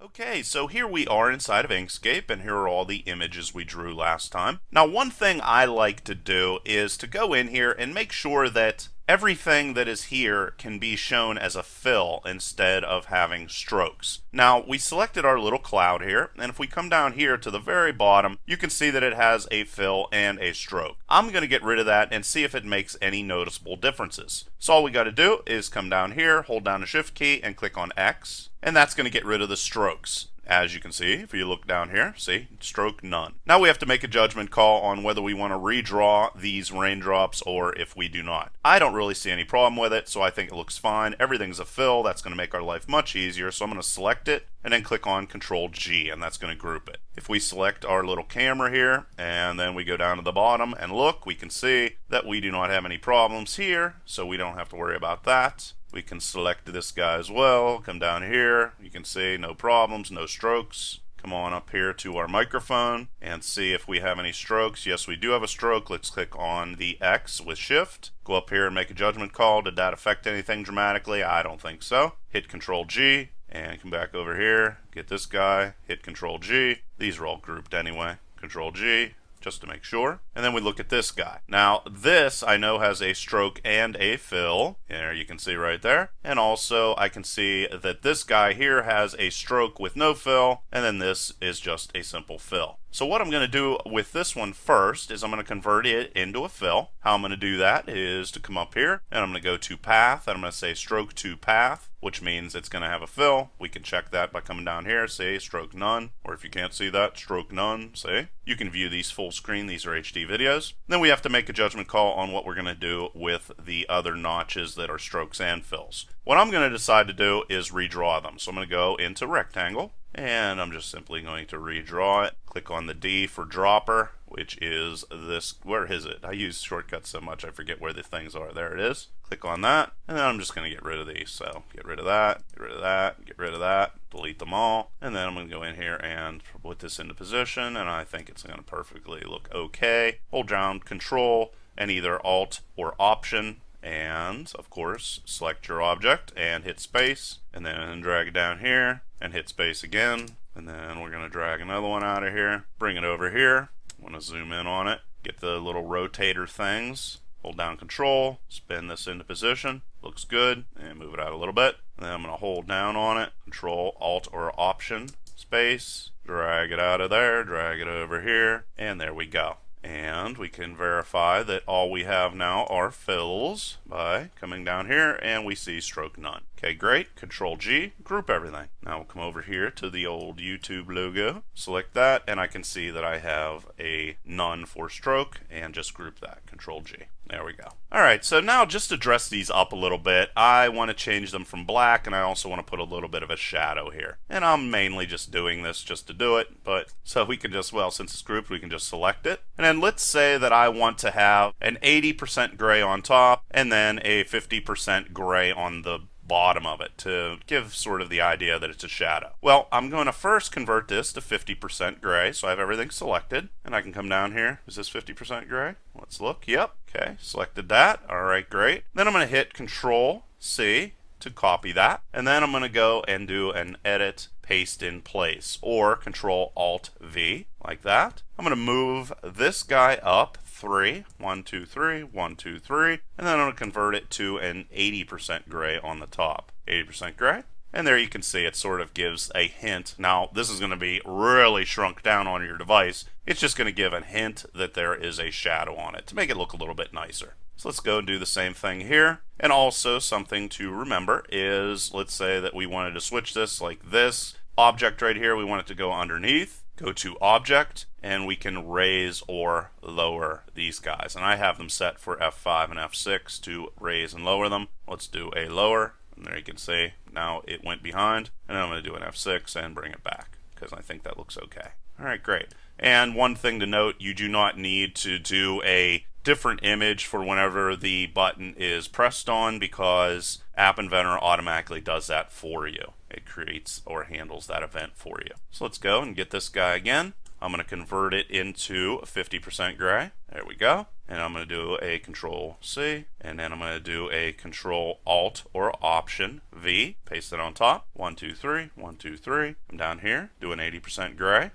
Okay, so here we are inside of Inkscape, and here are all the images we drew last time. Now, one thing I like to do is to go in here and make sure that everything that is here can be shown as a fill instead of having strokes. Now, we selected our little cloud here, and if we come down here to the very bottom, you can see that it has a fill and a stroke. I'm going to get rid of that and see if it makes any noticeable differences. So all we got to do is come down here, hold down the Shift key, and click on X, and that's going to get rid of the strokes. As you can see, if you look down here, see, stroke none. Now we have to make a judgment call on whether we want to redraw these raindrops or if we do not. I don't really see any problem with it, so I think it looks fine. Everything's a fill. That's going to make our life much easier, so I'm going to select it and then click on Control G, and that's going to group it. If we select our little camera here, and then we go down to the bottom and look, we can see that we do not have any problems here, so we don't have to worry about that. We can select this guy as well, come down here, you can see no problems, no strokes. Come on up here to our microphone and see if we have any strokes. Yes, we do have a stroke. Let's click on the X with Shift. Go up here and make a judgment call. Did that affect anything dramatically? I don't think so. Hit Control G and come back over here, get this guy, hit Control G. These are all grouped anyway. Control G. Just to make sure. And then we look at this guy. Now, this I know has a stroke and a fill. There you can see right there. And also I can see that this guy here has a stroke with no fill, and then this is just a simple fill. So what I'm going to do with this one first is I'm going to convert it into a fill. How I'm going to do that is to come up here and I'm going to go to path and I'm going to say stroke to path, which means it's going to have a fill. We can check that by coming down here, say stroke none, or if you can't see that, stroke none, say. You can view these full screen, these are HD videos. Then we have to make a judgment call on what we're going to do with the other notches that are strokes and fills. What I'm going to decide to do is redraw them. So I'm going to go into rectangle. And I'm just simply going to redraw it. Click on the D for dropper, which is this. Where is it? I use shortcuts so much I forget where the things are. There it is. Click on that, and then I'm just going to get rid of these. So get rid of that, get rid of that, get rid of that, delete them all, and then I'm going to go in here and put this into position, and I think it's going to perfectly look okay. Hold down Control and either Alt or Option, and of course select your object and hit space, and then drag it down here and hit space again, and then we're going to drag another one out of here, bring it over here. I want to zoom in on it, get the little rotator things, hold down Control, spin this into position, looks good, and move it out a little bit. And then I'm going to hold down on it, Control, Alt, or Option, space, drag it out of there, drag it over here, and there we go. And we can verify that all we have now are fills by coming down here and we see stroke none. Okay, great. Control G, group everything. Now we'll come over here to the old YouTube logo, select that, and I can see that I have a none for stroke and just group that. Control G. There we go. Alright, so now just to dress these up a little bit, I want to change them from black and I also want to put a little bit of a shadow here. And I'm mainly just doing this just to do it, but so we can just, well, since it's grouped, we can just select it. And then let's say that I want to have an 80% gray on top and then a 50% gray on the bottom of it to give sort of the idea that it's a shadow. Well, I'm going to first convert this to 50% gray, so I have everything selected, and I can come down here. Is this 50% gray? Let's look. Yep. Okay, selected that. All right, great. Then I'm going to hit Control C to copy that, and then I'm going to go and do an edit paste in place, or Control Alt V, like that. I'm going to move this guy up 3, 1, 2, 3, 1, 2, 3, and then I'm going to convert it to an 80% gray on the top. 80% gray. And there you can see it sort of gives a hint. Now, this is going to be really shrunk down on your device. It's just going to give a hint that there is a shadow on it to make it look a little bit nicer. So let's go and do the same thing here. And also something to remember is, let's say that we wanted to switch this like this. Object right here, we want it to go underneath. Go to Object, and we can raise or lower these guys. And I have them set for F5 and F6 to raise and lower them. Let's do a lower, and there you can see now it went behind. And then I'm going to do an F6 and bring it back, because I think that looks okay. Alright, great. And one thing to note, you do not need to do a different image for whenever the button is pressed on, because App Inventor automatically does that for you. It creates or handles that event for you. So let's go and get this guy again. I'm going to convert it into 50% gray. There we go. And I'm going to do a Control C, and then I'm going to do a Control Alt or Option V, paste it on top. 1, 2, 3, 1, 2, 3. I'm down here, doing 80% gray.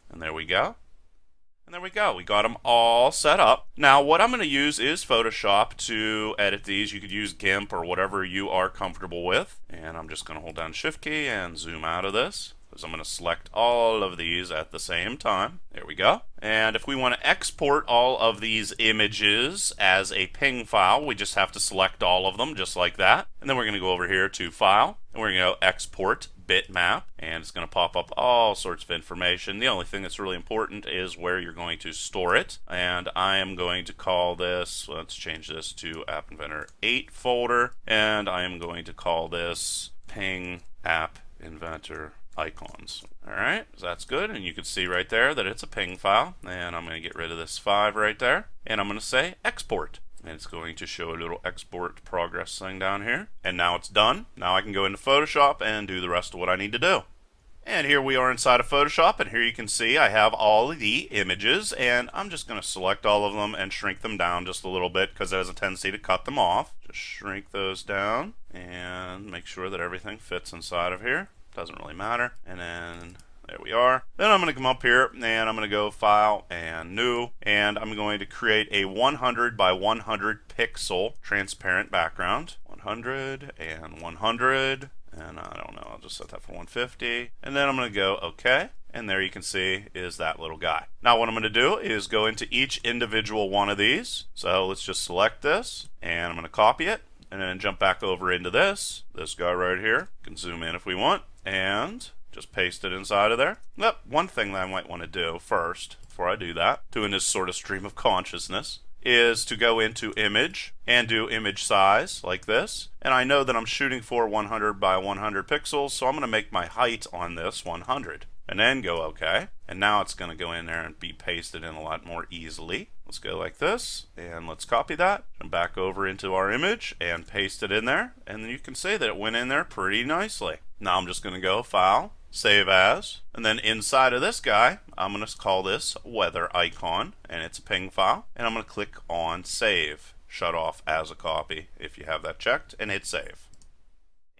And there we go. And there we go. We got them all set up. Now, what I'm going to use is Photoshop to edit these. You could use GIMP or whatever you are comfortable with. And I'm just going to hold down Shift key and zoom out of this, because I'm going to select all of these at the same time. There we go. And if we want to export all of these images as a PNG file, we just have to select all of them just like that. And then we're going to go over here to File, and we're going to go Export Bitmap, and it's going to pop up all sorts of information. The only thing that's really important is where you're going to store it. And I am going to call this, let's change this to App Inventor 8 folder, and I am going to call this PNG App Inventor icons. Alright, so that's good, and you can see right there that it's a PNG file, and I'm going to get rid of this 5 right there, and I'm going to say export, and it's going to show a little export progress thing down here, and now it's done. Now I can go into Photoshop and do the rest of what I need to do. And here we are inside of Photoshop, and here you can see I have all of the images, and I'm just going to select all of them and shrink them down just a little bit because it has a tendency to cut them off. Just shrink those down and make sure that everything fits inside of here. Doesn't really matter. And then there we are. Then I'm going to come up here and I'm going to go File and New, and I'm going to create a 100 by 100 pixel transparent background. 100 and 100, and I don't know, I'll just set that for 150, and then I'm going to go OK, and there you can see is that little guy. Now what I'm going to do is go into each individual one of these. So let's just select this, and I'm going to copy it, and then jump back over into this guy right here. You can zoom in if we want, and just paste it inside of there. Yep, one thing that I might want to do first, before I do that, doing this sort of stream of consciousness, is to go into Image and do Image Size like this. And I know that I'm shooting for 100 by 100 pixels, so I'm going to make my height on this 100. And then go OK. And now it's going to go in there and be pasted in a lot more easily. Let's go like this, and let's copy that, and back over into our image, and paste it in there. And then you can see that it went in there pretty nicely. Now I'm just going to go File, Save As, and then inside of this guy, I'm going to call this Weather Icon, and it's a PNG file, and I'm going to click on Save, shut off as a copy if you have that checked, and hit Save.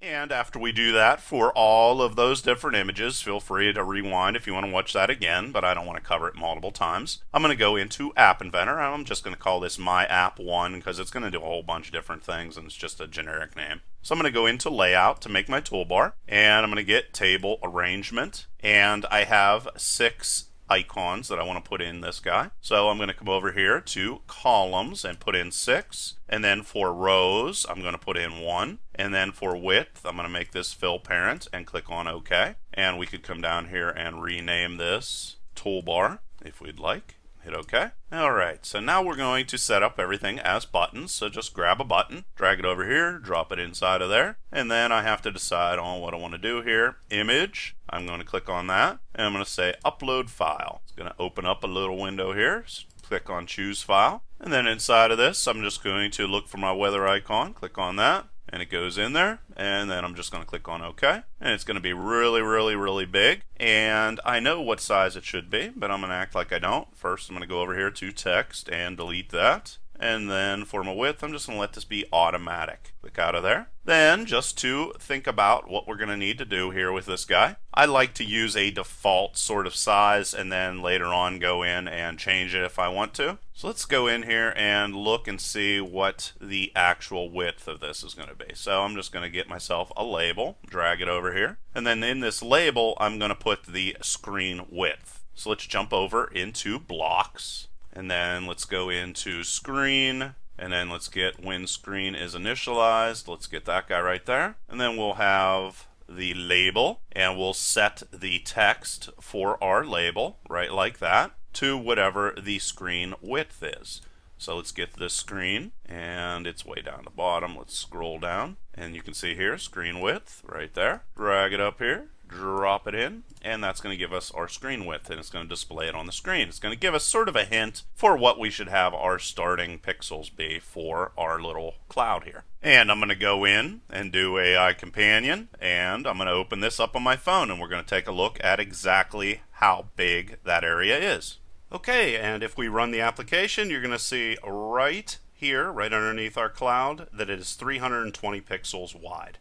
And after we do that for all of those different images, feel free to rewind if you want to watch that again, but I don't want to cover it multiple times. I'm going to go into App Inventor, and I'm just going to call this My App 1 because it's going to do a whole bunch of different things, and it's just a generic name. So I'm going to go into Layout to make my toolbar, and I'm going to get Table Arrangement, and I have 6 icons that I want to put in this guy. So I'm going to come over here to Columns and put in 6, and then for rows I'm going to put in 1, and then for width I'm going to make this Fill Parent and click on OK. And we could come down here and rename this Toolbar if we'd like. Hit OK. Alright, so now we're going to set up everything as buttons. So just grab a button, drag it over here, drop it inside of there, and then I have to decide on what I want to do here. Image, I'm going to click on that, and I'm going to say Upload File. It's going to open up a little window here. Click on Choose File, and then inside of this I'm just going to look for my weather icon, click on that, and it goes in there, and then I'm just going to click on OK, and it's going to be really big, and I know what size it should be, but I'm going to act like I don't. First I'm going to go over here to Text and delete that, and then for my width I'm just going to let this be automatic. Click out of there. Then just to think about what we're going to need to do here with this guy, I like to use a default sort of size and then later on go in and change it if I want to. So let's go in here and look and see what the actual width of this is going to be. So I'm just going to get myself a label, drag it over here, and then in this label I'm going to put the screen width. So let's jump over into Blocks, and then let's go into Screen, and then let's get when screen is initialized. Let's get that guy right there, and then we'll have the label, and we'll set the text for our label right like that to whatever the screen width is. So let's get this screen, and it's way down the bottom. Let's scroll down, and you can see here screen width right there. Drag it up here, drop it in, and that's going to give us our screen width, and it's going to display it on the screen. It's going to give us sort of a hint for what we should have our starting pixels be for our little cloud here. And I'm going to go in and do AI Companion, and I'm going to open this up on my phone, and we're going to take a look at exactly how big that area is. Okay, and if we run the application, you're going to see right here, right underneath our cloud, that it is 320 pixels wide.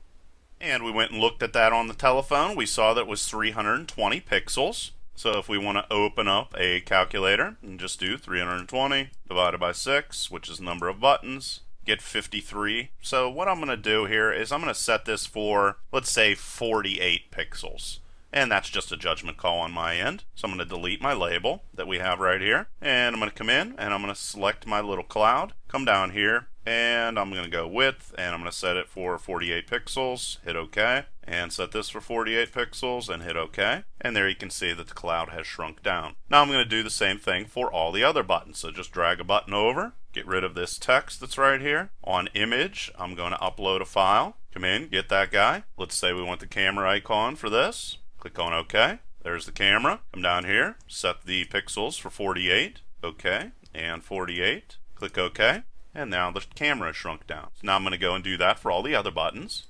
And we went and looked at that on the telephone. We saw that it was 320 pixels. So if we want to open up a calculator and just do 320 divided by 6, which is the number of buttons, get 53. So what I'm going to do here is I'm going to set this for, let's say, 48 pixels. And that's just a judgment call on my end. So I'm going to delete my label that we have right here. And I'm going to come in and I'm going to select my little cloud, come down here, and I'm going to go width, and I'm going to set it for 48 pixels, hit OK, and set this for 48 pixels and hit OK. And there you can see that the cloud has shrunk down. Now I'm going to do the same thing for all the other buttons. So just drag a button over, get rid of this text that's right here. On image, I'm going to upload a file. Come in, get that guy. Let's say we want the camera icon for this. Click on OK. There's the camera. Come down here, set the pixels for 48. OK. And 48. Click OK. And now the camera is shrunk down. So now I'm going to go and do that for all the other buttons.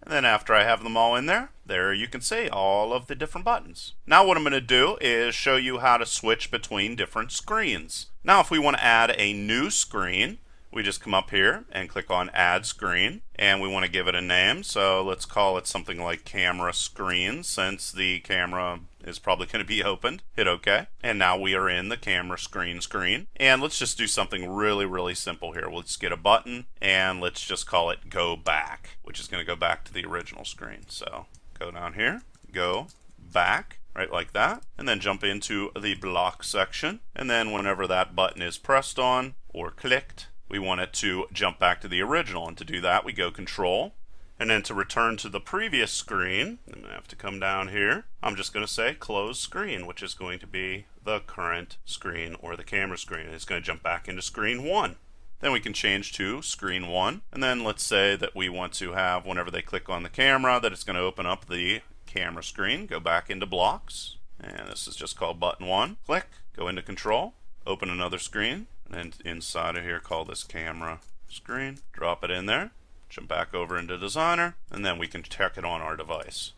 And then after I have them all in there, you can see all of the different buttons. Now what I'm going to do is show you how to switch between different screens. Now if we want to add a new screen, we just come up here and click on Add Screen, and we want to give it a name. So let's call it something like Camera Screen, since the camera is probably going to be opened. Hit OK. And now we are in the camera screen. And let's just do something really simple here. Let's get a button, and let's just call it Go Back, which is going to go back to the original screen. So go down here, go back, right like that, and then jump into the block section. And then whenever that button is pressed on or clicked, we want it to jump back to the original, and to do that we go Control, and then to return to the previous screen, I'm going to have to come down here. I'm just going to say Close Screen, which is going to be the current screen or the camera screen. It's going to jump back into screen 1. Then we can change to screen 1, and then let's say that we want to have, whenever they click on the camera, that it's going to open up the camera screen, go back into blocks, and this is just called button 1. Click, go into Control, open another screen, and inside of here call this camera screen, drop it in there, jump back over into Designer, and then we can check it on our device.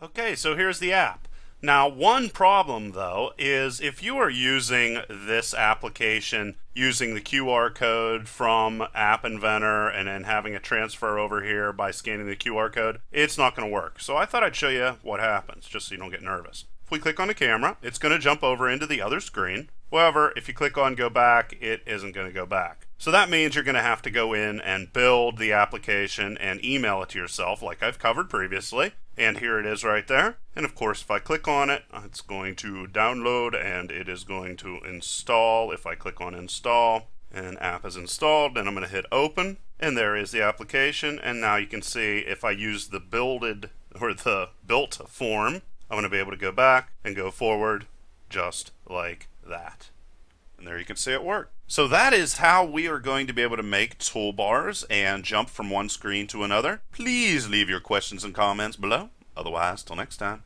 Okay, so here's the app. Now one problem though is if you are using this application using the QR code from App Inventor and then having it transfer over here by scanning the QR code, it's not going to work. So I thought I'd show you what happens just so you don't get nervous. If we click on the camera, it's going to jump over into the other screen. However, if you click on Go Back, it isn't going to go back. So that means you're going to have to go in and build the application and email it to yourself like I've covered previously. And here it is right there. And of course, if I click on it, it's going to download and it is going to install. If I click on Install and app is installed, then I'm going to hit Open. And there is the application. And now you can see if I use the built form, I'm going to be able to go back and go forward just like that. And there you can see it work. So that is how we are going to be able to make toolbars and jump from one screen to another. Please leave your questions and comments below. Otherwise, till next time.